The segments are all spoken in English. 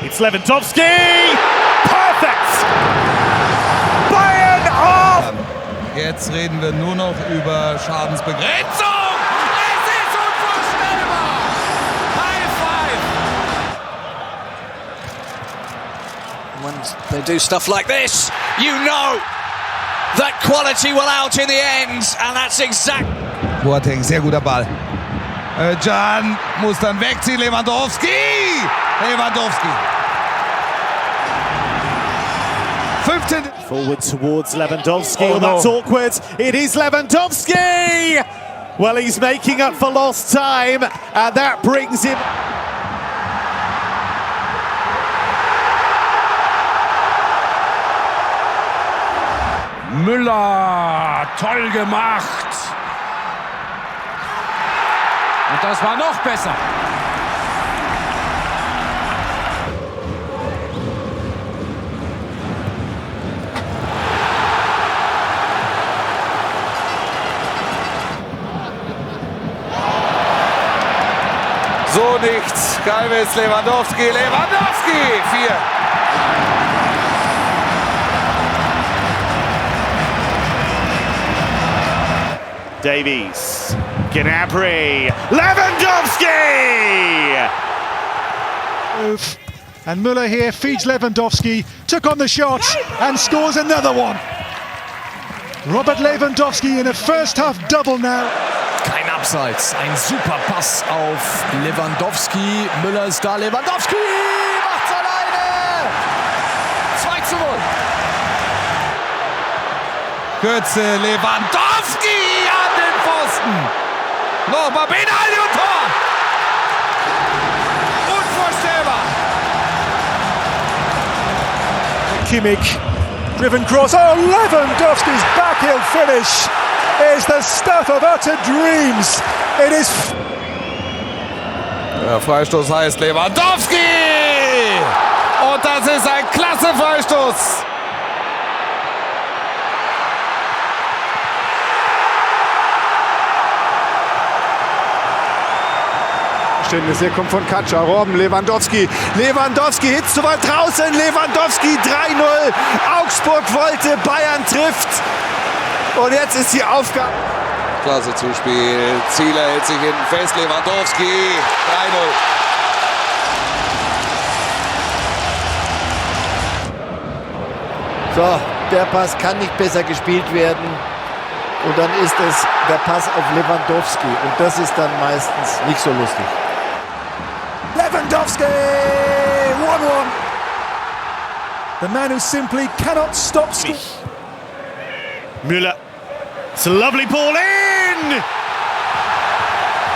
It's Lewandowski! Perfect! Bayern off! Jetzt reden wir nur noch über Schadensbegrenzung! Es ist unvorstellbar! High five! When they do stuff like this, you know that quality will out in the end, and that's exact. Boateng, sehr guter Ball. Can muss dann wegziehen, Lewandowski! Lewandowski! 15. Forward towards Lewandowski. Oh, that's awkward. It is Lewandowski! Well, he's making up for lost time, and that brings him. Müller, toll gemacht. Und das war noch besser. So nichts. Kalves, Lewandowski, Lewandowski! 4. Davies, Gnabry, Lewandowski! And Müller here feeds Lewandowski, took on the shot and scores another one. Robert Lewandowski in a first half double now. Kein Abseits, ein super Pass auf Lewandowski. Müller ist da, Lewandowski macht's alleine! 2:0. Götze, Lewandowski an den Pfosten. Nochmal Benaldi und Tor. Unvorstellbar. Kimmich, driven cross. Oh, Lewandowski's backheel finish is the stuff of utter dreams. It is. Der Freistoß heißt Lewandowski. Und das ist ein klasse Freistoß. Hier kommt von Katscha, Robben, Lewandowski. Lewandowski hitzt zu weit draußen. Lewandowski 3:0. Augsburg wollte, Bayern trifft. Und jetzt ist die Aufgabe. Klasse Zuspiel. Zieler hält sich hinten fest. Lewandowski 3:0. So, der Pass kann nicht besser gespielt werden. Und dann ist es der Pass auf Lewandowski. Und das ist dann meistens nicht so lustig. Lewandowski! 1-1. The man who simply cannot stop scoring. Müller. It's a lovely ball in!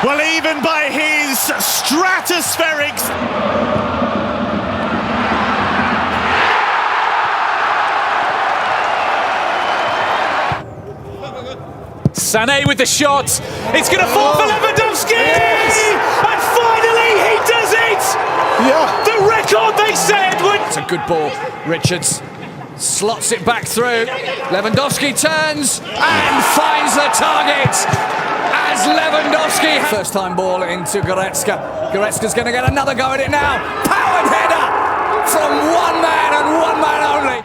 Well, even by his stratospheric. Sané with the shot. It's going to fall for Lewandowski! Yes. And finally he does it! Yeah. The record they said would. It's a good ball. Richards slots it back through. Lewandowski turns and finds the target as Lewandowski. First time ball into Goretzka. Goretzka's going to get another go at it now. Powered header from one man and one man only.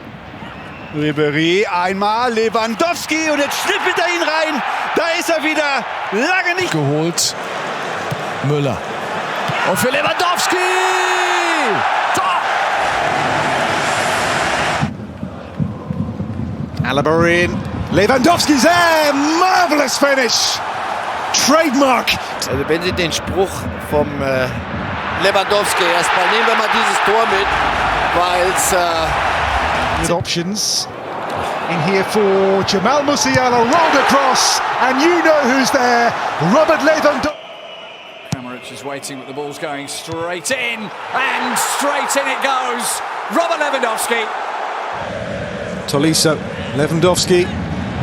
Ribéry einmal, Lewandowski und jetzt schnippelt er ihn rein. Da ist er wieder, lange nicht geholt. Müller. Und für Lewandowski! Tor! Alabarin. Lewandowski's there, marvelous finish. Trademark. Also wenn Sie den Spruch vom Lewandowski erstmal nehmen wir mal dieses Tor mit, weil es options in here for Jamal Musiala, rolled across, and you know who's there, Robert Lewandowski. Kramaric is waiting, but the ball's going straight in, and straight in it goes. Robert Lewandowski. Tolisso, Lewandowski.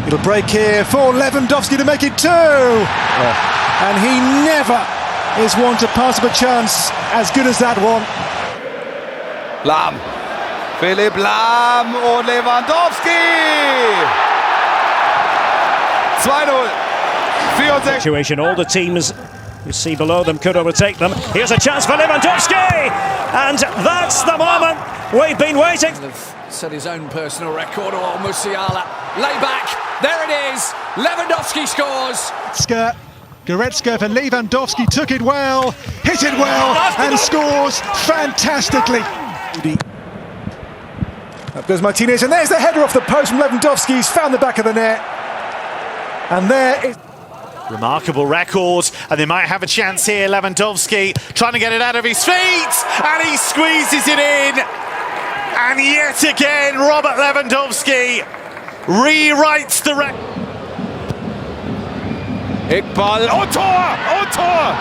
It'll break here for Lewandowski to make it 2. And he never is one to pass up a chance as good as that one. Lahm. Philipp Lahm und Lewandowski! 2:0. 64. Situation. All the teams you see below them could overtake them. Here's a chance for Lewandowski! and that's the moment we've been waiting. Set his own personal record, or Musiala. Lay back, there it is. Lewandowski scores. Goretzka for Lewandowski took it well, hit it well, and scores fantastically. Up goes Martinez, and there's the header off the post from Lewandowski. He's found the back of the net, and there is. Remarkable record, and they might have a chance here. Lewandowski trying to get it out of his feet, and he squeezes it in. And yet again, Robert Lewandowski rewrites the record. Eckball und Tor! Und Tor!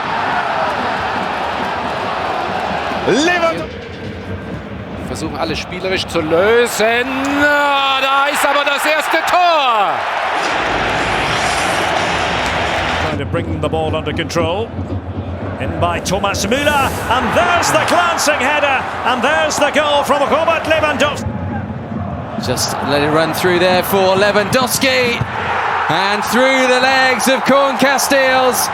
Versuchen alle spielerisch zu lösen. Da ist aber das erste Tor! Trying to bring the ball under control. In by Thomas Müller, and there's the glancing header, and there's the goal from Robert Lewandowski. Just let it run through there for Lewandowski. And through the legs of Corn Casteels.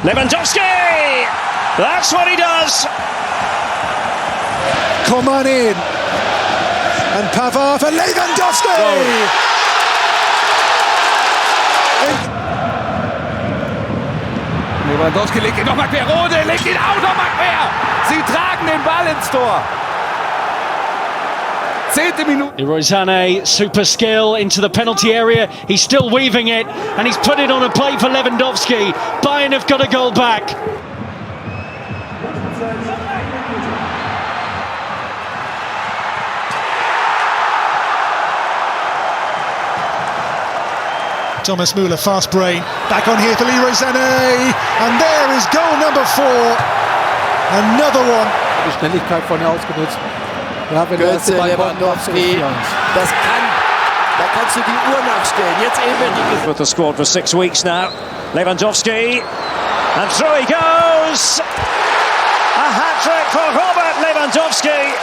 Lewandowski! That's what he does. Come on in. And Pavard for Lewandowski! Lewandowski legt ihn nochmal quer, Rode legt ihn auch nochmal quer. Sie tragen den Ball ins Tor. 10. Minute. Leroy Sané, super skill into the penalty area. He's still weaving it, and he's put it on a plate for Lewandowski. Bayern have got a goal back. Thomas Müller, fast brain, back on here for Leroy Sané, and there is goal number 4. Another one. Die Schnelligkeit vorne ausgenutzt. Ja, wenn Götze, Lewandowski, das kann, da kannst du die Uhr nachstellen. Jetzt eben With the squad for 6 weeks now. Lewandowski, and through he goes. A hat-trick for Robert Lewandowski.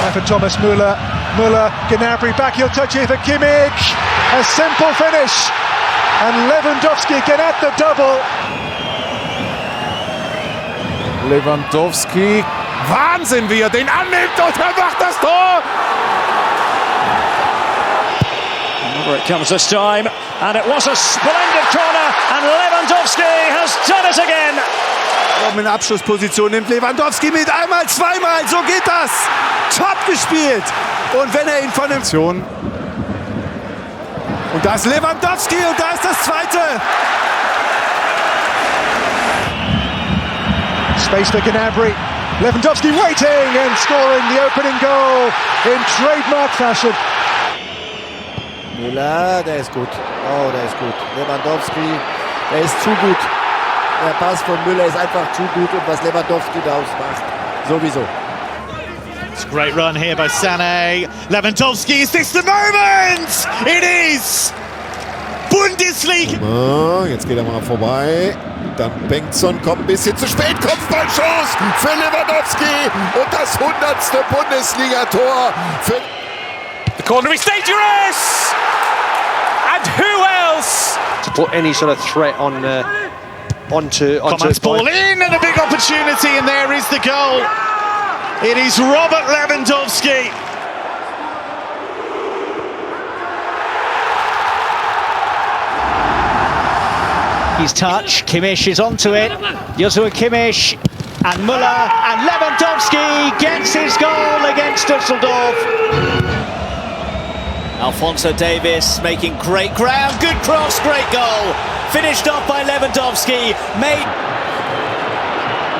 And for Thomas Müller, Gnabry back, he'll touch it for Kimmich. A simple finish, and Lewandowski can add the double. Lewandowski, Wahnsinn, wie er den annimmt und er macht das Tor! Over it comes this time, and it was a splendid corner, and Lewandowski has done it again. In Abschlussposition nimmt Lewandowski mit, einmal, zweimal, so geht das. Top gespielt. Und wenn er ihn von dem... Und da ist Lewandowski und da ist das zweite. Space for Gnabry. Lewandowski waiting and scoring the opening goal in trademark fashion. Müller, der ist gut. Oh, der ist gut. Lewandowski, der ist zu gut. Der Pass von Müller ist einfach zu gut, und was Lewandowski daraus macht, sowieso. It's a great run here by Sané. Lewandowski, is this the moment? It is! Bundesliga! Oh, jetzt geht er mal vorbei. Dann Bengtsson kommt ein bisschen zu spät. Kopfballschuss für Lewandowski. Und das 100. Bundesliga-Tor für... The corner is dangerous! And who else? To put any sort of threat on onto Coman's ball in, and a big opportunity, and there is the goal. It is Robert Lewandowski. His touch, Kimmich is onto it. Joshua Kimmich, and Müller, and Lewandowski gets his goal against Düsseldorf. Alphonso Davies making great ground, good cross, great goal. Finished off by Lewandowski, made...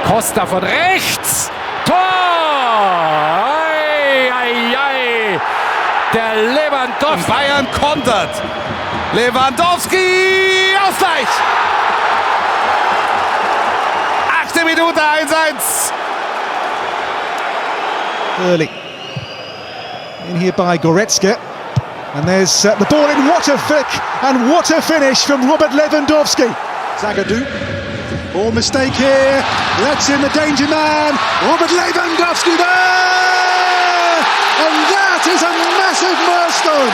Costa von rechts. Tor! Ei, ei, ei. Der Lewandowski. Bayern kontert. Lewandowski, Ausgleich. 8. Minute, 1-1. Early. In here by Goretzka. And there's the ball in. What a flick and what a finish from Robert Lewandowski. Zagadou. Ball mistake here. Lets in the danger man. Robert Lewandowski there! And that is a massive milestone.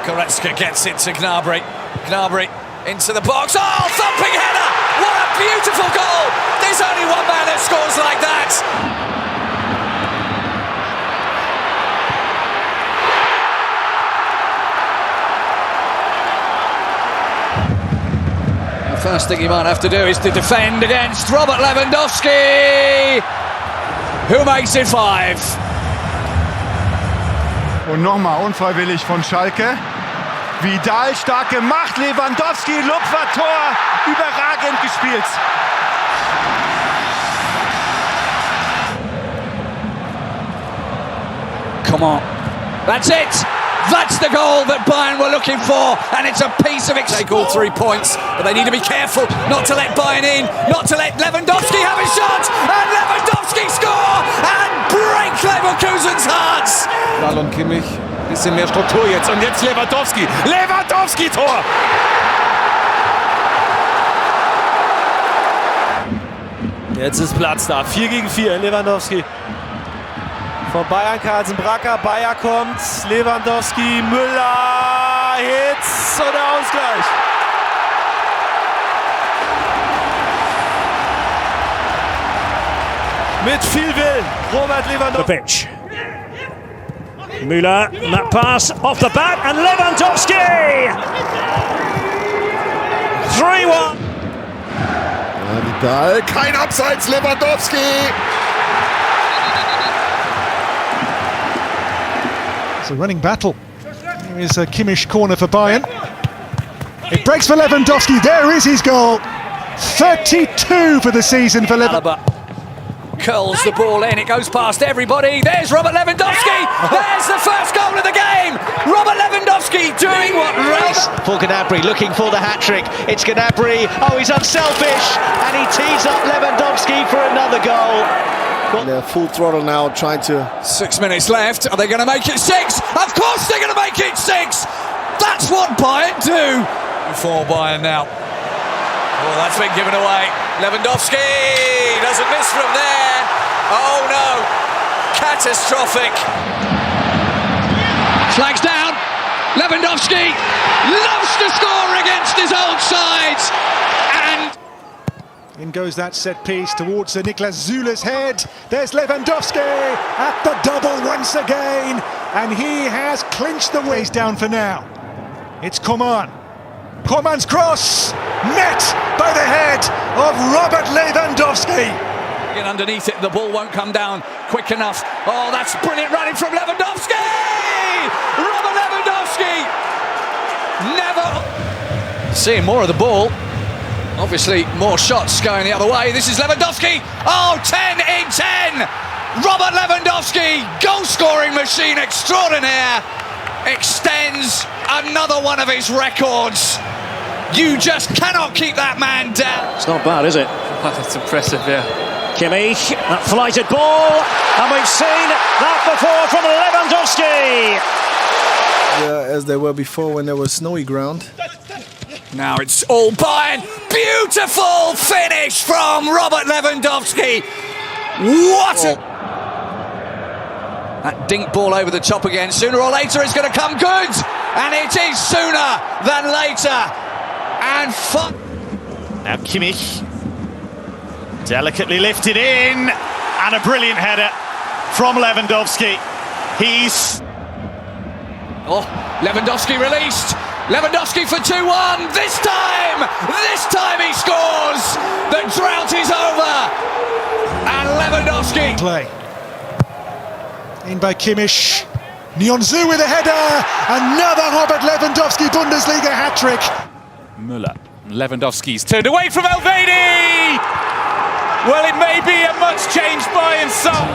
Goretzka gets it to Gnabry. Gnabry into the box. Oh, thumping header! What a last thing you might have to do is to defend against Robert Lewandowski, who makes it 5. Und nochmal unfreiwillig von Schalke. Vidal stark gemacht, Lewandowski, Lupfer-Tor, überragend gespielt. Come on. That's it. That's the goal that Bayern were looking for, and it's a piece of Take all 3 points, but they need to be careful not to let Bayern in, not to let Lewandowski have a shot, and Lewandowski score and break Leverkusen's hearts. Und Kimmich, bisschen mehr Struktur jetzt und jetzt Lewandowski. Lewandowski-Tor! Jetzt ist Platz da. 4 gegen 4. Lewandowski. Von Bayern Carlsen Bracker. Bayer kommt. Lewandowski. Müller. Hitz. Und der Ausgleich. Mit viel Willen. Robert Lewandowski. The pitch. Müller, and that pass off the bat, and Lewandowski! 3-1. Vidal, kein Abseits, Lewandowski! It's a running battle. Here is a Kimmich corner for Bayern. It breaks for Lewandowski. There is his goal. 32 for the season for Lewandowski. Curls the ball in, it goes past everybody. There's Robert Lewandowski. There's the first goal of the game. Robert Lewandowski doing what for Gnabry, looking for the hat-trick. It's Gnabry. Oh, he's unselfish, and he tees up Lewandowski for another goal. They're full throttle now, trying to... 6 minutes left. Are they going to make it 6? Of course they're going to make it 6. That's what Bayern do. For Bayern now. Oh, that's been given away. Lewandowski doesn't miss from there. Oh no, catastrophic. Flags down. Lewandowski loves to score against his old sides. And in goes that set piece towards Niklas Zula's head. There's Lewandowski at the double once again. And he has clinched the ways down for now. It's Coman. Coman's cross met by the head of Robert Lewandowski. Get underneath it, the ball won't come down quick enough. Oh, that's brilliant running from Lewandowski! Robert Lewandowski! Never seeing more of the ball. Obviously, more shots going the other way. This is Lewandowski. Oh, 10 in 10! Robert Lewandowski, goal-scoring machine extraordinaire, extends another one of his records. You just cannot keep that man down. It's not bad, is it? That's impressive, yeah. Kimmich, that flighted ball, and we've seen that before from Lewandowski. Yeah, as they were before when there was snowy ground. Now it's all Bayern. Beautiful finish from Robert Lewandowski. What a... That dink ball over the top again. Sooner or later it's going to come good. And it is sooner than later. And fun. Now Kimmich. Delicately lifted in. And a brilliant header from Lewandowski. He's... Oh, Lewandowski released. Lewandowski for 2-1. This time he scores. The drought is over. And Lewandowski. Play. In by Kimmich. Nyonzu with a header. Another Robert Lewandowski Bundesliga hat-trick. Müller. Lewandowski's turned away from Elvedi. Well, it may be a much changed Bayern side.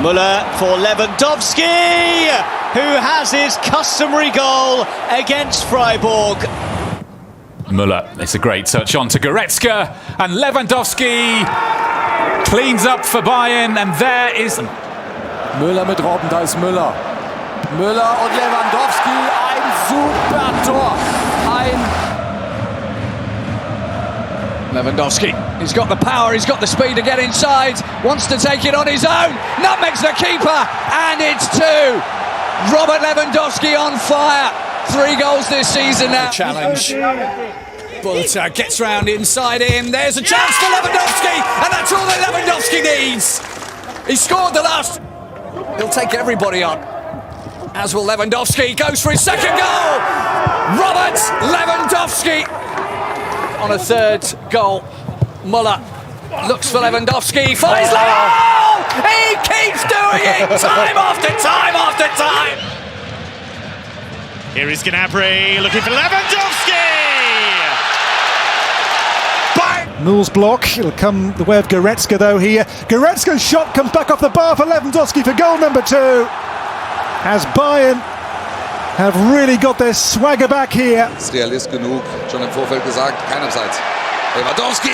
Müller for Lewandowski, who has his customary goal against Freiburg. Müller, it's a great touch on to Goretzka, and Lewandowski cleans up for Bayern, and there is... Müller mit Robben, da ist Müller. Müller und Lewandowski, ein super Tor. Lewandowski, he's got the power, he's got the speed to get inside, wants to take it on his own, nutmegs the keeper, and it's 2. Robert Lewandowski on fire, 3 goals this season now. Challenge. But gets round inside him, there's a chance for Lewandowski, and that's all that Lewandowski needs. He scored the last. He'll take everybody on. As will Lewandowski, goes for his second goal. Robert Lewandowski. on a third goal. Muller looks for Lewandowski, finds Leo! He keeps doing it time after time after time! Here is Gnabry looking for Lewandowski! Mull's block, it'll come the way of Goretzka though here. Goretzka's shot comes back off the bar for Lewandowski for goal number 2. As Bayern have really got their swagger back here. Ist Realist genug, schon im Vorfeld gesagt, kein Abseits. Lewandowski!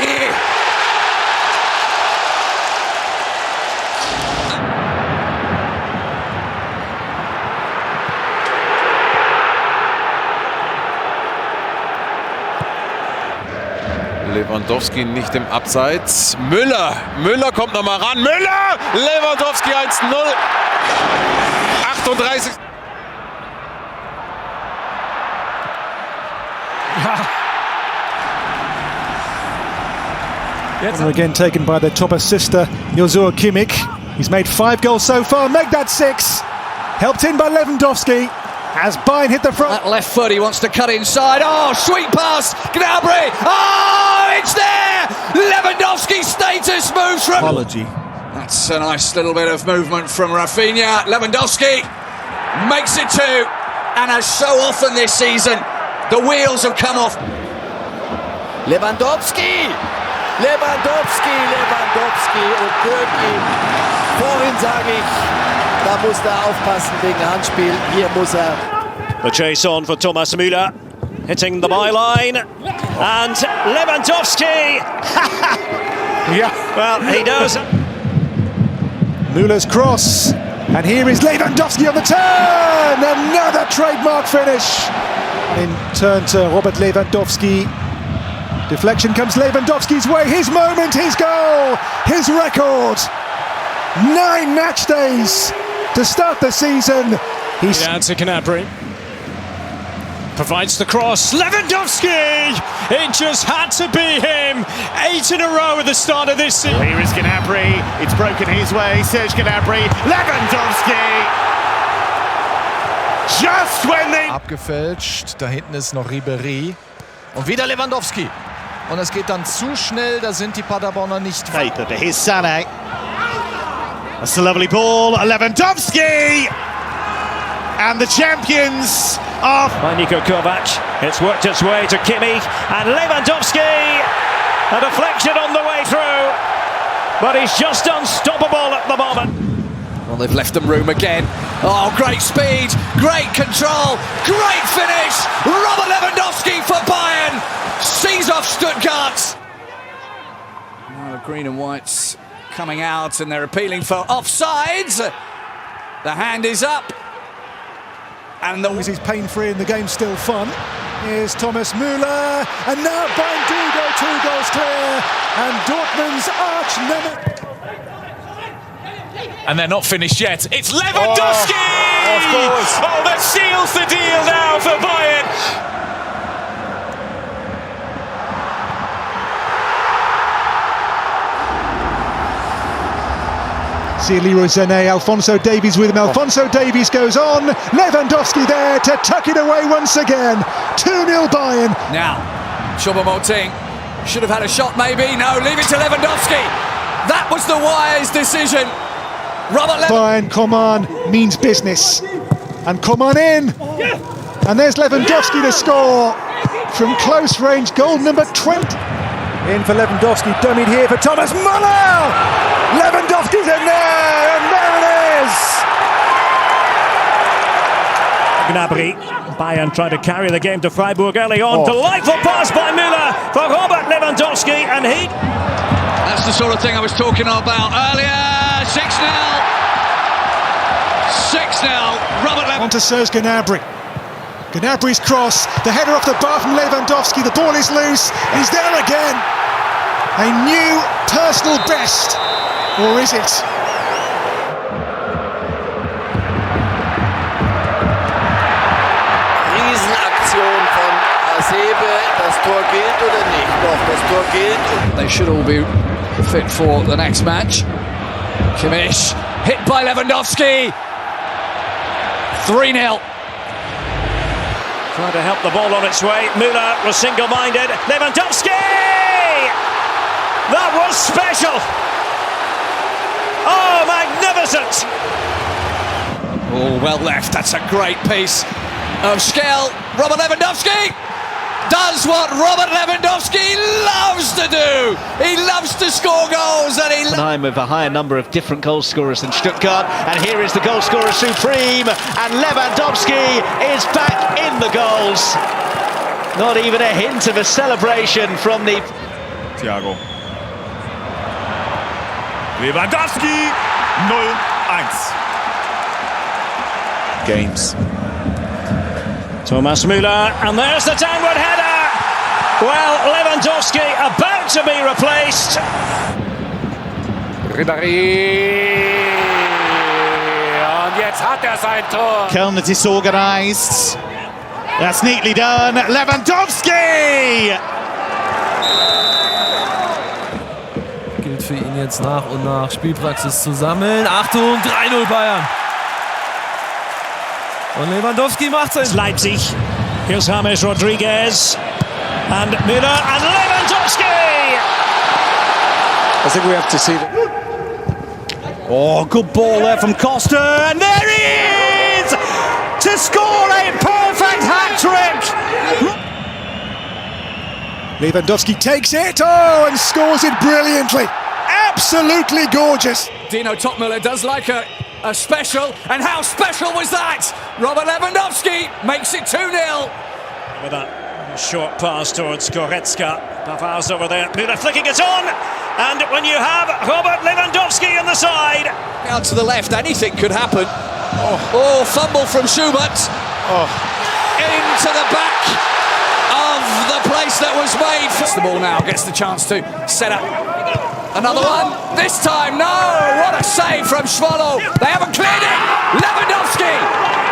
Lewandowski nicht im Abseits. Müller kommt noch mal ran. Müller! Lewandowski 1-0. 38. And again taken by the top assister, Joshua Kimmich. He's made 5 goals so far, make that 6. Helped in by Lewandowski. As Bayern hit the front. That left foot, he wants to cut inside. Oh, sweet pass, Gnabry. Oh, it's there. Lewandowski's status moves from. Apology. That's a nice little bit of movement from Rafinha. Lewandowski makes it 2. And as so often this season, the wheels have come off. Lewandowski und Birki. Vorhin sage ich, da muss er aufpassen wegen Handspiel. Hier muss er. The chase on for Thomas Müller, hitting the byline, and Lewandowski. Yeah. Well, he does. Müller's cross, and here is Lewandowski on the turn. Another trademark finish. In turn to Robert Lewandowski. Deflection comes Lewandowski's way. His moment, his goal, his record. 9 match days to start the season. He's down to Gnabry. Provides the cross. Lewandowski! It just had to be him. 8 in a row at the start of this season. Here is Gnabry. It's broken his way. Serge Gnabry. Lewandowski! Just when they... Abgefälscht. Da hinten ist noch Ribéry. Und wieder Lewandowski. Und es geht dann zu schnell. Da sind die Paderborner nicht weit. Paper to his Sané. That's a lovely ball. Lewandowski! And the champions are... By Niko Kovac. It's worked its way to Kimmich. And Lewandowski! A deflection on the way through. But he's just unstoppable at the moment. Well, they've left them room again. Oh, great speed, great control, great finish. Robert Lewandowski for Bayern sees off Stuttgart. Now green and whites coming out and they're appealing for offsides. The hand is up. And he's pain-free and the game's still fun. Here's Thomas Müller, and now Bayern do go 2 goals clear, and Dortmund's arch nemesis. And they're not finished yet. It's Lewandowski! Oh, of course. Oh, that seals the deal now for Bayern. See Leroy Sané, Alphonso Davies with him. Alphonso Davies goes on. Lewandowski there to tuck it away once again. 2-0 Bayern. Now, Choupo-Moting should have had a shot maybe. No, leave it to Lewandowski. That was the wise decision. Robert Bayern, Coman means business. And Coman in. And there's Lewandowski to score from close range. Goal number 20. In for Lewandowski, dummied here for Thomas Müller. Lewandowski's in there, and there it is. Gnabry. Bayern trying to carry the game to Freiburg early on. Delightful pass by Müller for Robert Lewandowski, and he... That's the sort of thing I was talking about earlier. 6-0. 6-0. Robert Lewandowski. On to Serge Gnabry. Gnabry's cross, the header off the bar from Lewandowski. The ball is loose. He's there again. A new personal best. Or is it? Riesenaktion von Hasebe. Das Tor gilt oder nicht? Doch, das Tor gilt. They should all be fit for the next match. Kimmich hit by Lewandowski. 3-0. Trying to help the ball on its way. Müller was single-minded. Lewandowski! That was special! Oh, magnificent! Oh, well left. That's a great piece of skill. Robert Lewandowski does what Robert Lewandowski loves to do. He loves to score goals, and he with a higher number of different goal scorers than Stuttgart, and here is the goal scorer supreme, and Lewandowski is back in the goals. Not even a hint of a celebration from the Thiago. Lewandowski 0-1. Games. Thomas Müller, and there's the downward header. Well, Lewandowski about to be replaced. Ribéry. Und jetzt hat sein Tor. Köln disorganised. That's neatly done. Lewandowski! Gilt für ihn jetzt nach und nach Spielpraxis zu sammeln. Achtung, 3-0 Bayern. Und Lewandowski macht es. Leipzig. Here's James Rodriguez. And Müller and Lewandowski! I think we have to see that. Oh, good ball there from Costa. And there he is! To score a perfect hat-trick! Lewandowski takes it, oh, and scores it brilliantly. Absolutely gorgeous. Dino Topmüller does like a special, and how special was that? Robert Lewandowski makes it 2-0. With that short pass towards Goretzka. Pavard's over there. Müller flicking it on. And when you have Robert Lewandowski on the side. out to the left, anything could happen. Oh, fumble from Schubert. Into the back of the place that was made. Gets the ball now, gets the chance to set up another one. This time, no! What a save from Schwolo. They haven't cleared it. Lewandowski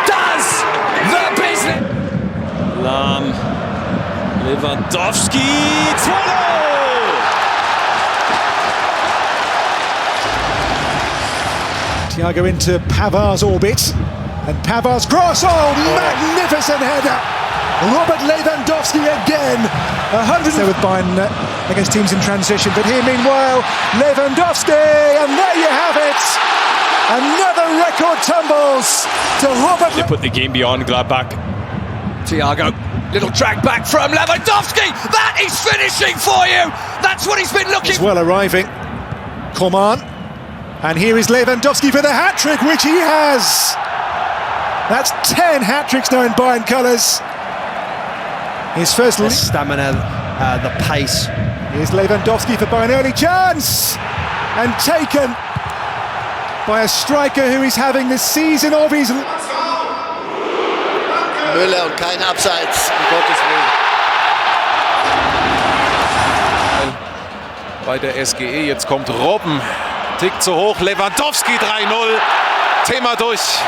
does the business. Lahm. Lewandowski. Thiago into Pavard's orbit, and Pavard's cross, magnificent header! Robert Lewandowski again, 100 there with Bayern against teams in transition, but here meanwhile, Lewandowski, and there you have it! Another record tumbles to Robert. They put the game beyond Gladbach. Thiago, little drag back from Lewandowski. That is finishing for you. That's what he's been looking for. As well arriving, Coman. And here is Lewandowski for the hat-trick, which he has. That's 10 hat-tricks now in Bayern colours. His first... The stamina, the pace. Here's Lewandowski for Bayern, early chance! And taken by a striker who is having the season of his... Müller und kein Abseits, um Gottes Willen. Bei der SGE, jetzt kommt Robben. Tick zu hoch, Lewandowski 3-0. Thema durch.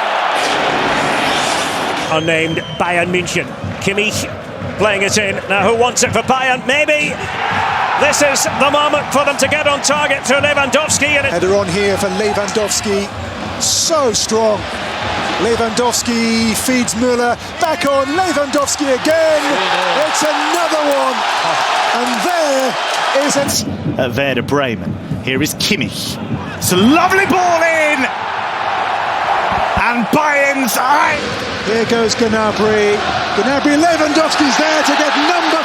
Unnamed Bayern München. Kimmich playing it in. Now who wants it for Bayern? Maybe. This is the moment for them to get on target to Lewandowski. And header on here for Lewandowski. So strong. Lewandowski feeds Müller. Back on Lewandowski again. It's another one. And there is it. At Werder Bremen. Here is Kimmich. It's a lovely ball in! And Bayern's eye! Here goes Gnabry. Gnabry, Lewandowski's there to get number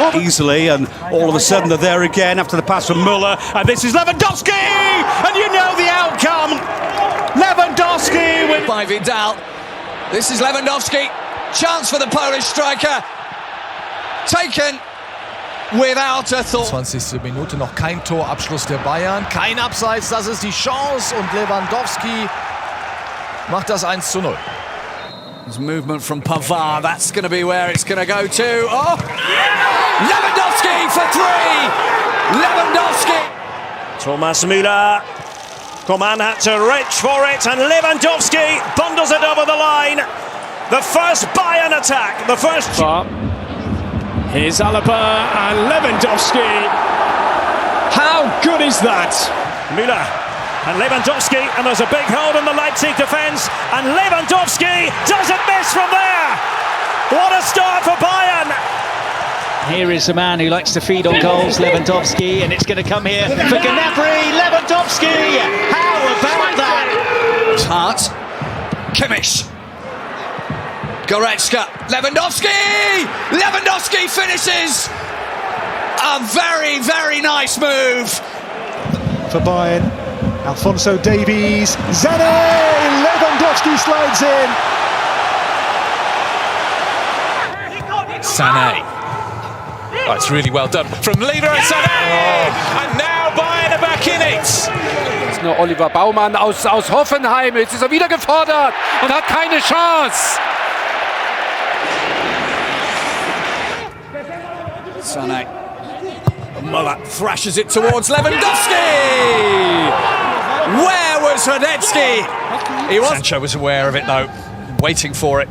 5. Easily, and all of a sudden they're there again after the pass from Müller. And this is Lewandowski! And you know the outcome! Lewandowski with... By Vidal. This is Lewandowski. Chance for the Polish striker. Taken without a thought. 20. Minute, noch kein Torabschluss der Bayern, kein Abseits, das ist die Chance und Lewandowski macht das 1-0. There's movement from Pavard, that's going to be where it's going to go to. Oh! Lewandowski for 3! Lewandowski! Thomas Müller. Coman had to reach for it, and Lewandowski bundles it over the line. The first Bayern attack, the first... Here's Alaba and Lewandowski. How good is that? Müller And Lewandowski, and there's a big hold on the Leipzig defence, and Lewandowski doesn't miss from there. What a start for Bayern. Here is a man who likes to feed on goals, Lewandowski, and it's going to come here for Gnabry. Lewandowski, how about that? It's Hart, Kimmich, Goretzka, Lewandowski finishes. A very, very nice move For Bayern, Alphonso Davies, Sané, Lewandowski slides in. Sané. Oh, it's really well done from Leroy Sané. And now Bayern are back in it. Jetzt nur Oliver Baumann aus Hoffenheim. Jetzt ist er wieder gefordert und hat keine Chance. Sané. Muller thrashes it towards Lewandowski. Where was Hradecky? Sancho was aware of it though, waiting for it.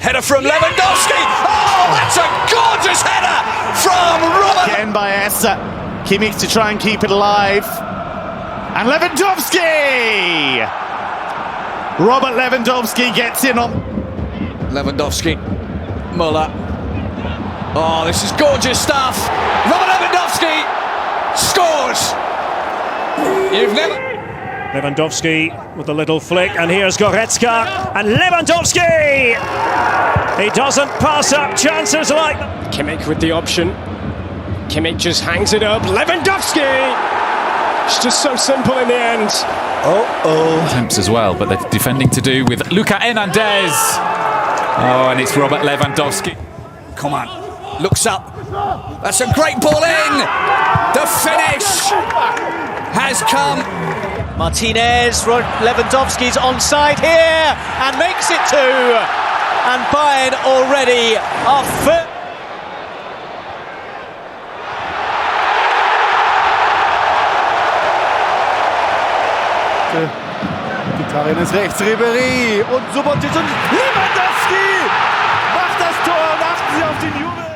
Header from Lewandowski. Oh, that's a gorgeous header from Robert. Again by Essa. Kimmich to try and keep it alive. And Lewandowski! Robert Lewandowski gets in on. Lewandowski. Muller. Oh, this is gorgeous stuff. Robert Lewandowski scores. You've never... Lewandowski with a little flick, and here's Goretzka, and Lewandowski! He doesn't pass up chances like that. Kimmich with the option. Kimmich just hangs it up. Lewandowski! It's just so simple in the end. Attempts as well, but they're defending to do with Luca Hernandez. Oh, and it's Robert Lewandowski. Come on, looks up. That's a great ball in. The finish has come. Martinez, Lewandowski's onside here and makes it 2. And Bayern already are first. Gitarren ist rechts, Ribéry und Subotic und Lewandowski macht das Tor und achten Sie auf den Jubel.